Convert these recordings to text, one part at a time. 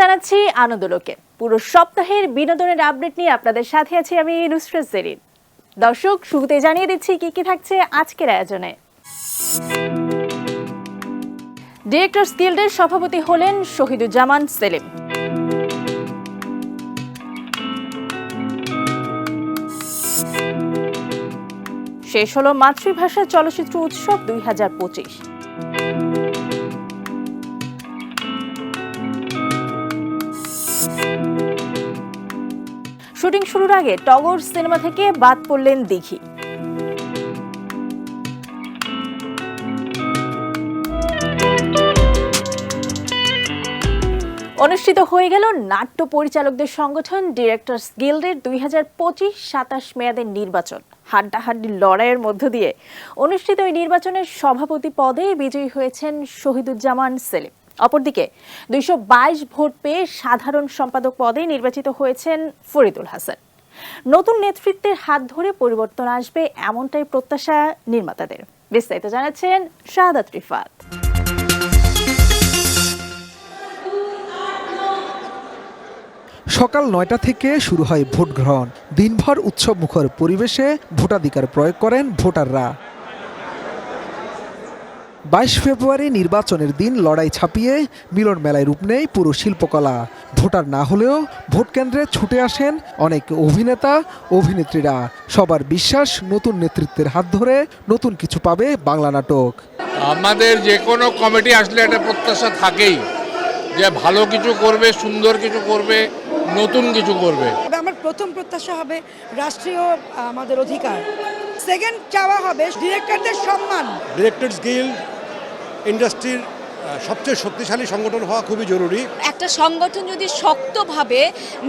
জানাচ্ছি আনন্দলোকে। পুরো সপ্তাহের বিনোদনের আপডেট নিয়ে আপনাদের সাথে আছি আমি নুসরাত জেরিন। দর্শক, শুরুতে জানিয়ে দিচ্ছি কি কি থাকছে আজকের আয়োজনে। ডিরেক্টরস গিল্ডের সভাপতি হলেন শহীদুজ্জামান সেলিম। শেষ হলো মাতৃভাষা চলচ্চিত্র উৎসব 2025। শুটিং শুরুর আগে টগর সিনেমা থেকে বাদ পড়লেন দিঘি। অনুষ্ঠিত হয়ে গেল নাট্য পরিচালকদের সংগঠন ডিরেক্টরস গিল্ডের 2025-27 মেয়াদের নির্বাচন। হাড্ডাহাড্ডি লড়াইয়ের মধ্য দিয়ে অনুষ্ঠিত এই নির্বাচনের সভাপতি পদে বিজয়ী হয়েছেন শহীদুজ্জামান সেলিম। অপরদিকে 222 ভোট পেয়ে সাধারণ সম্পাদক পদে নির্বাচিত হয়েছেন ফরিদুল হাসান। নতুন নেতৃত্বের হাত ধরে পরিবর্তন আসবে এমনটাই প্রত্যাশা নির্মাতাদের। বিস্তারিত জানাচ্ছেন শাহাদাত রিফাত। সকাল 9টা থেকে শুরু হয় ভোট গ্রহণ। দিনভর উৎসব মুখর পরিবেশে ভোটাধিকার প্রয়োগ করেন ভোটাররা। 22 ফেব্রুয়ারি নির্বাচনের দিন লড়াই ছাপিয়ে মিলন মেলায় রূপ নেয় পুরো শিল্পকলা। ভোটার না হলেও ভোট কেন্দ্রে ছুটে আসেন অনেক অভিনেতা অভিনেত্রীরা। সবার বিশ্বাস নতুন নেতৃত্বের হাত ধরে নতুন কিছু পাবে বাংলা নাটক। আমাদের যে কোনো কমিটি আসলে একটা প্রত্যাশা থাকেই যে ভালো কিছু করবে, সুন্দর কিছু করবে, নতুন কিছু করবে। আমার প্রথম প্রত্যাশা হবে রাষ্ট্রীয় আমাদের অধিকার। সেকেন্ড চাওয়া হবে ডিরেক্টরদের সম্মান। ডিরেক্টরস গিল্ড ইন্ডাস্ট্রির সবচেয়ে শক্তিশালী সংগঠন হওয়া খুবই জরুরি। একটা সংগঠন যদি শক্তভাবে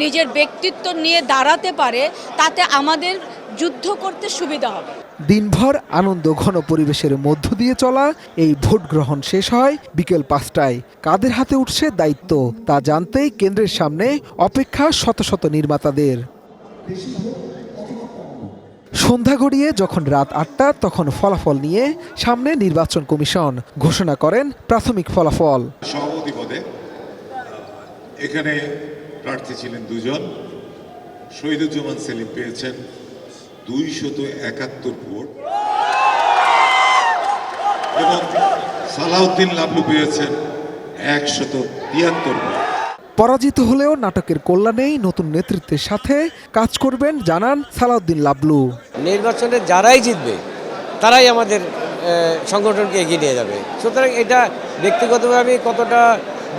নিজের ব্যক্তিত্ব নিয়ে দাঁড়াতে পারে, তাতে আমাদের যুদ্ধ করতে সুবিধা হবে। দিনভর আনন্দ ঘন পরিবেশের মধ্য দিয়ে চলা এই ভোট গ্রহণ শেষ হয় বিকেল 5টায়। কাদের হাতে উঠছে দায়িত্ব তা জানতেই কেন্দ্রের সামনে অপেক্ষা শত শত নির্মাতাদের। সন্ধ্যা গড়িয়ে যখন রাত 8টা, তখন ফলাফল নিয়ে সামনে নির্বাচন কমিশন ঘোষণা করেন প্রাথমিক ফলাফল। সভাপতি পদে এখানে প্রার্থী ছিলেন দুজন। শহীদুজ্জামান সেলিম পেয়েছেন 271 ভোট এবং সালাউদ্দিন লাবলু পেয়েছেন 173 ভোট। পরাজিত হলেও নাটকের কল্যাণেই নতুন নেতৃত্বের সাথে কাজ করবেন জানান সালাউদ্দিন লাবলু। নির্বাচনে যারাই জিতবে তারাই আমাদের সংগঠনকে এগিয়ে নিয়ে যাবে। সুতরাং এটা ব্যক্তিগতভাবে কতটা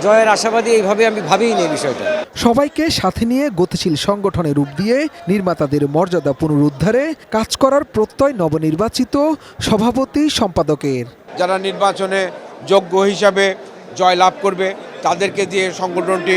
জয়ের আশাবাদী এইভাবে আমি ভাবিই নি বিষয়টা। সবাইকে সাথে নিয়ে গতিশীল সংগঠনের রূপ দিয়ে নির্মাতাদের মর্যাদা পুনরুদ্ধারে কাজ করার প্রত্যয় নবনির্বাচিত সভাপতি সম্পাদকের। যারা নির্বাচনে যোগ্য হিসাবে জয়লাভ করবে তাদেরকে দিয়ে সংগঠনটি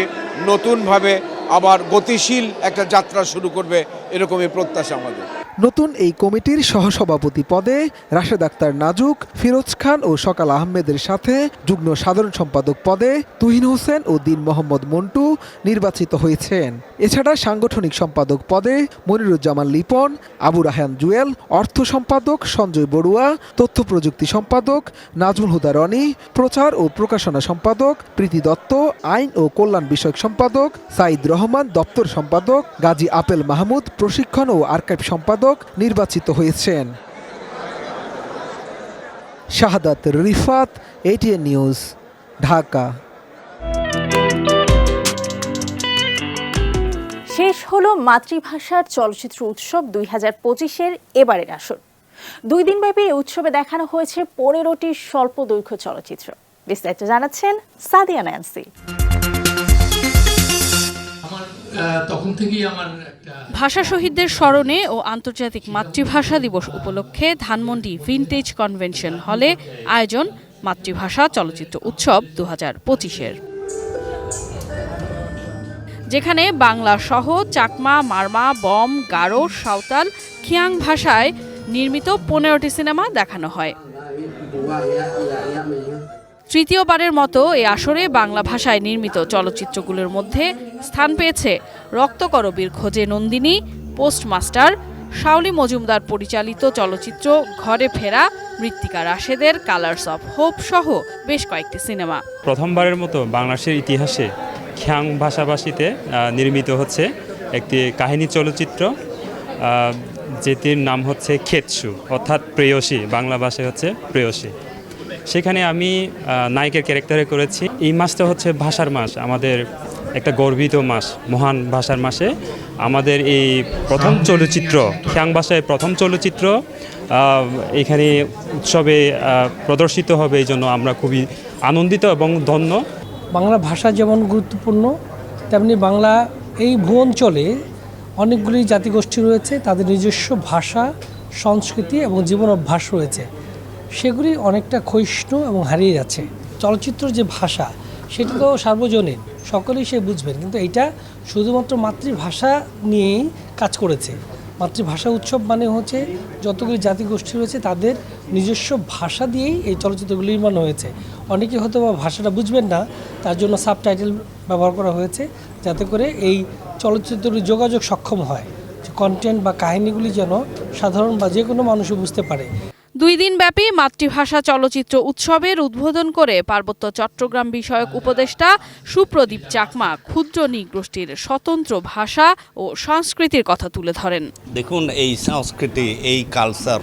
নতুনভাবে আবার গতিশীল একটা যাত্রা শুরু করবে, এরকমই প্রত্যাশা আমাদের। নতুন এই কমিটির সহসভাপতি পদে রাশেদ আক্তার নাজুক, ফিরোজ খান ও সকাল আহমেদের সাথে যুগ্ম সাধারণ সম্পাদক পদে তুহিন হোসেন ও দিন মোহাম্মদ মন্টু নির্বাচিত হয়েছেন। এছাড়া সাংগঠনিক সম্পাদক পদে মনিরুজ্জামান লিপন, আবু রাহান জুয়েল, অর্থ সম্পাদক সঞ্জয় বড়ুয়া, তথ্য প্রযুক্তি সম্পাদক নাজমুল হুদা রনি, প্রচার ও প্রকাশনা সম্পাদক প্রীতি দত্ত, আইন ও কল্যাণ বিষয়ক সম্পাদক সাইদ রহমান, দপ্তর সম্পাদক গাজী আপেল মাহমুদ, প্রশিক্ষণ ও আর্কাইভ সম্পাদক নির্বাচিত হয়েছেন। শাহাদাত রিফাত, এটিএন নিউজ, ঢাকা। শেষ হলো মাতৃভাষার চলচ্চিত্র উৎসব 2025-এর এবারের আসর। 2 দিনব্যাপী এই উৎসবে দেখানো হয়েছে 15টি স্বল্প দৈর্ঘ্য চলচ্চিত্র। বিস্তারিত জানাচ্ছেন সাদিয়া ন্যান্সি। ভাষা শহীদদের স্মরণে ও আন্তর্জাতিক মাতৃভাষা দিবস উপলক্ষে ধানমন্ডি ভিনটেজ কনভেনশন হলে আয়োজন মাতৃভাষা চলচ্চিত্র উৎসব 2025-এর, যেখানে বাংলা সহ চাকমা, মারমা, বম, গারো, সাঁওতাল, খিয়াং ভাষায় নির্মিত 15টি সিনেমা দেখানো হয়। তৃতীয়বারের মতো এই আসরে বাংলা ভাষায় নির্মিত চলচ্চিত্রগুলোর মধ্যে স্থান পেয়েছে রক্তকরবীর খোঁজে নন্দিনী, পোস্টমাস্টার, শাওলি মজুমদার পরিচালিত চলচ্চিত্র ঘরে ফেরা, মৃত্তিকা রাশেদের কালার্স অফ হোপ সহ বেশ কয়েকটি সিনেমা। প্রথমবারের মতো বাংলাদেশের ইতিহাসে খ্যাং ভাষাভাষীতে নির্মিত হচ্ছে একটি কাহিনী চলচ্চিত্র, যেটির নাম হচ্ছে খেতসু, অর্থাৎ প্রেয়সী, বাংলা ভাষায় হচ্ছে প্রেয়সী। সেখানে আমি নায়কের ক্যারেক্টারে করেছি। এই মাসটা হচ্ছে ভাষার মাস, আমাদের একটা গর্বিত মাস, মহান ভাষার মাসে আমাদের এই প্রথম চলচ্চিত্র, খ্যাং ভাষায় প্রথম চলচ্চিত্র এখানে উৎসবে প্রদর্শিত হবে। এই জন্য আমরা খুবই আনন্দিত এবং ধন্য। বাংলা ভাষা যেমন গুরুত্বপূর্ণ, তেমনি বাংলা এই ভূঅঞ্চলে অনেকগুলি জাতিগোষ্ঠী রয়েছে, তাদের নিজস্ব ভাষা, সংস্কৃতি এবং জীবন অভ্যাস রয়েছে। সেগুলি অনেকটা ক্ষয়িষ্ণু এবং হারিয়ে যাচ্ছে। চলচ্চিত্র যে ভাষা সেটা তো সার্বজনীন, সকলেই সে বুঝবেন, কিন্তু এইটা শুধুমাত্র মাতৃভাষা নিয়েই কাজ করেছে। মাতৃভাষা উৎসব মানে হচ্ছে যতগুলি জাতিগোষ্ঠী রয়েছে তাদের নিজস্ব ভাষা দিয়েই এই চলচ্চিত্রগুলি নির্মাণ হয়েছে। অনেকে হয়তো বা ভাষাটা বুঝবেন না, তার জন্য সাবটাইটেল ব্যবহার করা হয়েছে, যাতে করে এই চলচ্চিত্রগুলি যোগাযোগ সক্ষম হয়, যে কন্টেন্ট বা কাহিনীগুলি যেন সাধারণ বা যে কোনো মানুষও বুঝতে পারে। 2 দিনব্যাপী মাতৃভাষা চলচ্চিত্র উৎসবের উদ্বোধন করে পার্বত্য চট্টগ্রাম বিষয়ক উপদেষ্টা সুপ্রদীপ চাকমা ক্ষুদ্র নৃগোষ্ঠীর স্বতন্ত্র ভাষা ও সংস্কৃতির কথা তুলে ধরেন। দেখুন, এই সংস্কৃতি, এই কালচার,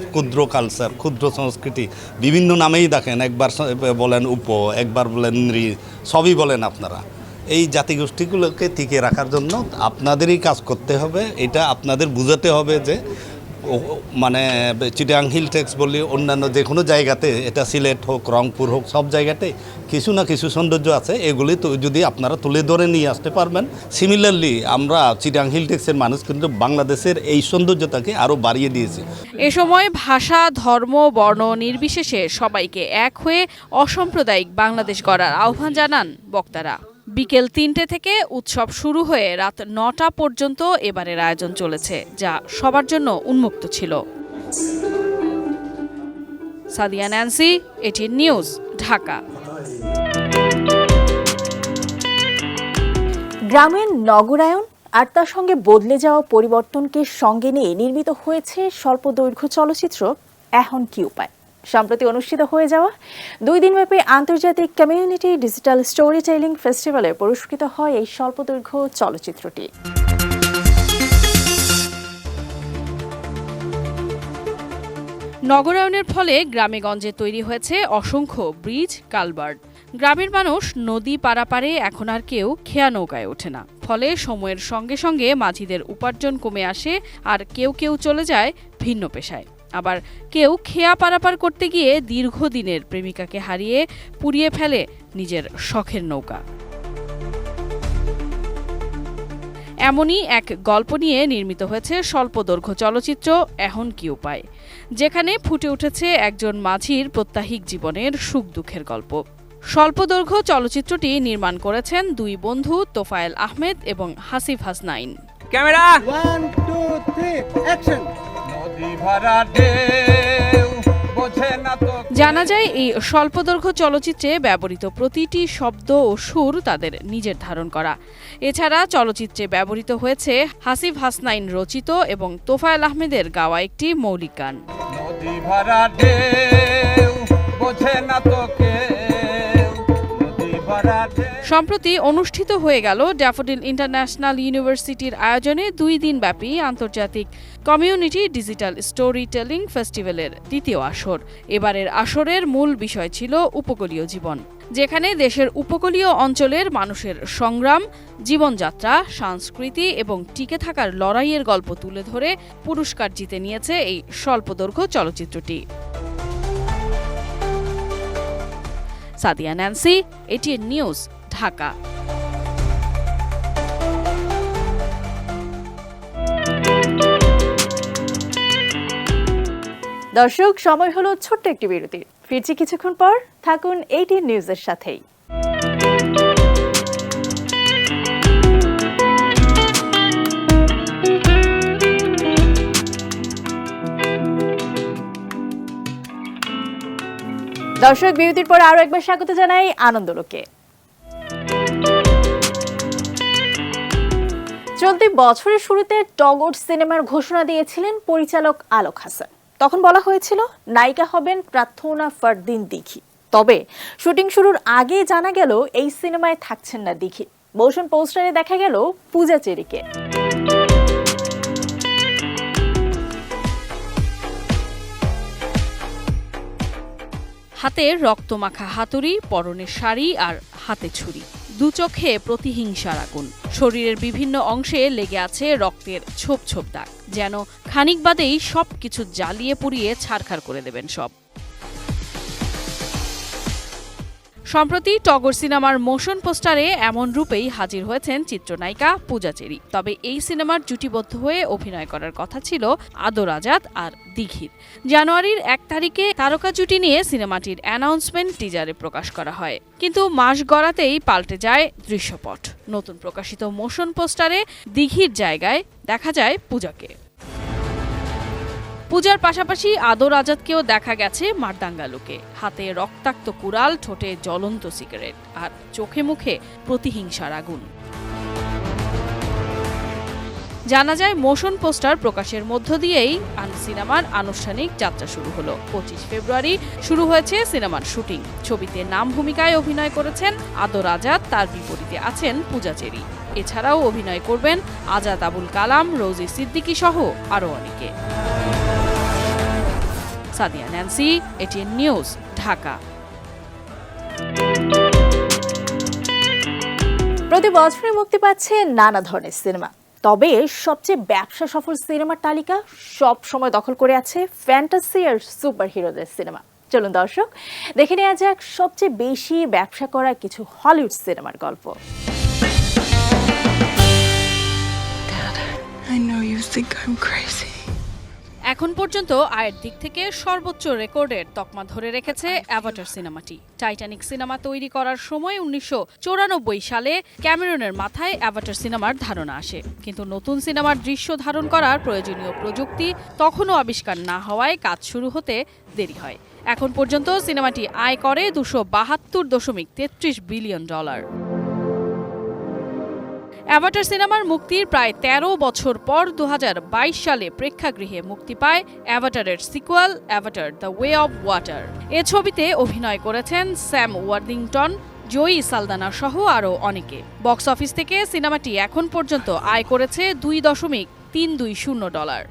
ক্ষুদ্র সংস্কৃতি বিভিন্ন নামেই দেখেন, একবার বলেন উপ, একবার বলেন নৃ, সবই বলেন আপনারা। এই জাতিগোষ্ঠীগুলোকে টিকে রাখার জন্য আপনাদেরই কাজ করতে হবে। এটা আপনাদের বুঝাতে হবে যে মানে চিটাং হিল টেক্স বলি, অন্যান্য যে কোনো জায়গাতে, এটা সিলেট হোক, রংপুর হোক, সব জায়গাতে কিছু না কিছু সৌন্দর্য আছে। এগুলি তো যদি আপনারা তুলে ধরে নিয়ে আসতে পারবেন, সিমিলারলি আমরা চিটাং হিল টেক্সের মানুষ কিন্তু বাংলাদেশের এই সৌন্দর্যটাকে আরও বাড়িয়ে দিয়েছি। এ সময় ভাষা, ধর্ম, বর্ণ নির্বিশেষে সবাইকে এক হয়ে অসাম্প্রদায়িক বাংলাদেশ গড়ার আহ্বান জানান বক্তারা। বিকেল 3টে থেকে উৎসব শুরু হয়ে রাত 9টা পর্যন্ত এবারের আয়োজন চলেছে, যা সবার জন্য উন্মুক্ত ছিল। Sadia Nancy, ATN news, Dhaka. গ্রামের নগরায়ন আর তার সঙ্গে বদলে যাওয়া পরিবর্তনকে সঙ্গে নিয়ে নির্মিত হয়েছে স্বল্প দৈর্ঘ্য চলচ্চিত্র এখন কি উপায়। সম্প্রতি অনুষ্ঠিত হয়ে যাওয়া 2 দিনব্যাপী আন্তর্জাতিক কমিউনিটি ডিজিটাল স্টোরি টেলিং ফেস্টিভ্যালে পুরস্কৃত হয় এই স্বল্পদৈর্ঘ্য চলচ্চিত্রটি। নগরায়নের ফলে গ্রামেগঞ্জে তৈরি হয়েছে অসংখ্য ব্রিজ, কালভার্ট। গ্রামের মানুষ নদী পারাপারে এখন আর কেউ খেয়া নৌকায় ওঠে না। ফলে সময়ের সঙ্গে সঙ্গে মাঝিদের উপার্জন কমে আসে, আর কেউ কেউ চলে যায় ভিন্ন পেশায়। আবার কেউ খেয়া পারাপার করতে গিয়ে দীর্ঘদিনের প্রেমিকাকে হারিয়ে পুড়িয়ে ফেলে নিজের শখের নৌকা। এমনই এক গল্প নিয়ে নির্মিত হয়েছে স্বল্পদৈর্ঘ্য চলচ্চিত্র এখন কি উপায়, যেখানে ফুটে উঠেছে একজন মাঝির প্রত্যাহিক জীবনের সুখ দুঃখের গল্প। স্বল্পদৈর্ঘ্য চলচ্চিত্রটি নির্মাণ করেছেন 2 বন্ধু তোফায়েল আহমেদ এবং হাসিফ হাসনাইন। Camera 1 2 3 action. জানা যায় এই স্বল্পদৈর্ঘ্য চলচ্চিত্রে ব্যবহৃত প্রতিটি শব্দ ও সুর তাদের নিজের ধারণ করা। এছাড়া চলচ্চিত্রে ব্যবহৃত হয়েছে হাসিফ হাসনাইন রচিত এবং তোফায়েল আহমেদের গাওয়া একটি মৌলিক গান। সম্প্রতি অনুষ্ঠিত হয়ে গেল ড্যাফোডিল ইন্টারন্যাশনাল ইউনিভার্সিটির আয়োজনে 2 দিনব্যাপী আন্তর্জাতিক কমিউনিটি ডিজিটাল স্টোরি টেলিং ফেস্টিভ্যালের 2য় আসর। এবারের আসরের মূল বিষয় ছিল উপকূলীয় জীবন, যেখানে দেশের উপকূলীয় অঞ্চলের মানুষের সংগ্রাম, জীবনযাত্রা, সংস্কৃতি এবং টিকে থাকার লড়াইয়ের গল্প তুলে ধরে পুরস্কার জিতে নিয়েছে এই স্বল্পদৈর্ঘ্য চলচ্চিত্রটি। Sadia Nancy, ATN news, Dhaka. দর্শক, সময় হলো ছোট্ট একটি বিরতির। ফিরছি কিছুক্ষণ পর, থাকুন এটিএন নিউজের সাথেই। দর্শক, বিরতির পর আরো একবার স্বাগত জানাই আনন্দলোকে। চলতি বছরের শুরুতে টগর সিনেমার ঘোষণা দিয়েছিলেন পরিচালক আলোক হাসান। তখন বলা হয়েছিল নায়িকা হবেন প্রার্থনা ফারদিন দিঘি। তবে শুটিং শুরুর আগে জানা গেল এই সিনেমায় থাকছেন না দিঘি। মোশন পোস্টারে দেখা গেল পূজা চেরিকে। হাতে রক্তমাখা হাতুড়ি, পরনে শাড়ি আর হাতে ছুরি, দু চোখে প্রতিহিংসার আগুন, শরীরের বিভিন্ন অংশে লেগে আছে রক্তের ছোপ ছোপ দাগ, যেন খানিক বাদেই সবকিছু জ্বালিয়ে পুড়িয়ে ছারখার করে দেবেন সব। সম্প্রতি টগর সিনেমার মোশন পোস্টারে এমন রূপেই হাজির হয়েছেন চিত্রনায়িকা পূজা চেরি। তবে এই সিনেমার জুটিবদ্ধ হয়ে অভিনয় করার কথা ছিল আদর আজাদ আর দিঘির। জানুয়ারির 1 তারিখে তারকা জুটি নিয়ে সিনেমাটির অ্যানাউন্সমেন্ট টিজারে প্রকাশ করা হয়, কিন্তু মাস গড়াতেই পাল্টে যায় দৃশ্যপট। নতুন প্রকাশিত মোশন পোস্টারে দিঘির জায়গায় দেখা যায় পূজাকে। পূজার পাশাপাশি আদর আজাদকেও দেখা গেছে মারদাঙ্গা লুকে, হাতে রক্তাক্ত কুড়াল, ঠোঁটে জ্বলন্ত সিগারেট আর চোখে মুখে প্রতিহিংসার আগুন। জানা যায় মোশন পোস্টার প্রকাশের মধ্য দিয়েই সিনেমার আনুষ্ঠানিক যাত্রা শুরু হলো। 25 ফেব্রুয়ারি শুরু হয়েছে সিনেমার শুটিং। ছবিতে নাম ভূমিকায় অভিনয় করেছেন আদর আজাদ, তার বিপরীতে আছেন পূজা চেরি। এছাড়াও অভিনয় করবেন আজাদ আবুল কালাম, রোজি সিদ্দিকী সহ আরও অনেকে। Sadia Nancy, ATN news, Dhaka. প্রতি বছরে মুক্তি পাচ্ছে নানা ধরনের সিনেমা, তবে সবচেয়ে ব্যবসা সফল সিনেমার তালিকা সব সময় দখল করে আছে ফ্যান্টাসি আর সুপার হিরোদের সিনেমা। চলুন দর্শক, দেখে নেওয়া যাক সবচেয়ে বেশি ব্যবসা করা কিছু হলিউড সিনেমার গল্প। এখন পর্যন্ত আয়ের দিক থেকে সর্বোচ্চ রেকর্ডের তকমা ধরে রেখেছে অ্যাভাটার সিনেমাটি। টাইটানিক সিনেমা তৈরি করার সময় 1994 সালে ক্যামেরনের মাথায় অ্যাভাটার সিনেমার ধারণা আসে, কিন্তু নতুন সিনেমার দৃশ্য ধারণ করার প্রয়োজনীয় প্রযুক্তি তখনও আবিষ্কার না হওয়ায় কাজ শুরু হতে দেরি হয়। এখন পর্যন্ত সিনেমাটি আয় করে $272.33 বিলিয়ন। অ্যাভাটার সিনেমার মুক্তির প্রায় 13 বছর পর 2022 সালে প্রেক্ষাগৃহে মুক্তি পায় অ্যাভাটারের sequel Avatar the way of water. এ ছবিতে অভিনয় করেছেন স্যাম ওয়ার্দিংটন, জয়ী সালদানা সহ আরও অনেকে। বক্স অফিস থেকে সিনেমাটি এখন পর্যন্ত আয় করেছে $2.320।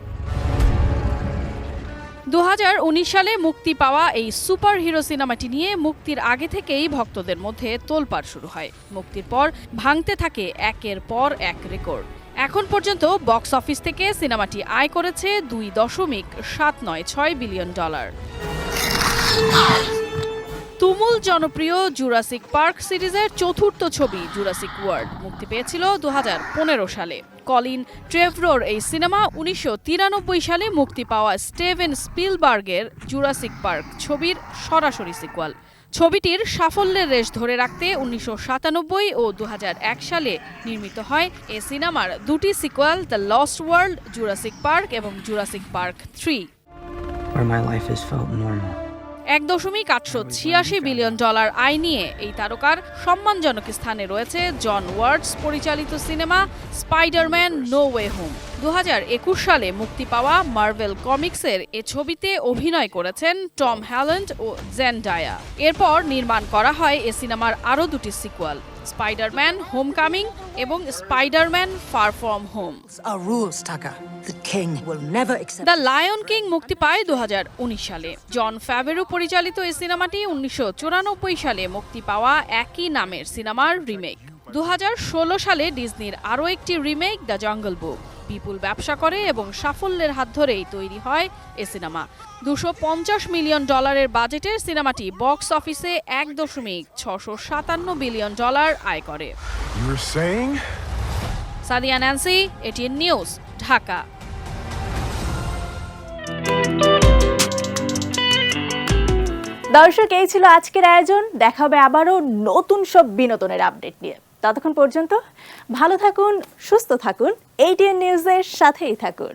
2019 সালে মুক্তি পাওয়া এই সুপার হিরো সিনেমাটি নিয়ে মুক্তির আগে থেকেই ভক্তদের মধ্যে তোলপাড় শুরু হয়। মুক্তির পর ভাঙতে থাকে একের পর এক রেকর্ড। এখন পর্যন্ত বক্স অফিস থেকে সিনেমাটি আয় করেছে $2.796 বিলিয়ন। তুমুল জনপ্রিয় জুরাসিক পার্ক সিরিজের চতুর্থ ছবি জুরাসিক ওয়ার্ল্ড মুক্তি পেয়েছিল 2015 সালে। কলিন ট্রেভরোর এই সিনেমা 1993 সালে মুক্তি পাওয়া স্টিভেন স্পিলবার্গের জুরাসিক পার্ক ছবির সরাসরি সিকুয়াল। ছবিটির সাফল্যের রেশ ধরে রাখতে 1997 ও 2001 সালে নির্মিত হয় এ সিনেমার দুটি sequel, the lost world, Jurassic park এবং জুরাসিক পার্ক 3। $1.886 বিলিয়ন আয় নিয়ে এই তারকার সম্মানজনক স্থানে রয়েছে জন ওয়ার্ডস পরিচালিত সিনেমা স্পাইডারম্যান নো ওয়ে হোম। 2021 সালে মুক্তি পাওয়া মার্ভেল কমিক্সের এ ছবিতে অভিনয় করেছেন টম হ্যালন্ড ও জেন্ডায়া। এরপর নির্মাণ করা হয় এ সিনেমার আরও দুটি সিকুয়াল, স্পাইডারম্যান হোমকামিং এবং Spiderman far from home. The lion king মুক্তি পায় 2019 সালে। জন ফ্যাভেরো পরিচালিত এই সিনেমাটি 1994 সালে মুক্তি পাওয়া একই নামের সিনেমার রিমেক। 2016 সালে ডিজনির আরও একটি রিমেক, দ্য জঙ্গল বুক, বিপুল ব্যবসা করে এবং সাফল্যের হাত ধরেই তৈরি হয় এ সিনেমা। $250 মিলিয়ন বাজেটের সিনেমাটি বক্স অফিসে $1.657 বিলিয়ন আয় করে। Sadia Nancy, ATN news, Dhaka. দর্শক, এই ছিল আজকের আয়োজন। দেখা হবে আবারও নতুন সব বিনোদনের আপডেট নিয়ে। ততক্ষণ পর্যন্ত ভালো থাকুন, সুস্থ থাকুন, এটিএন নিউজের সাথেই থাকুন।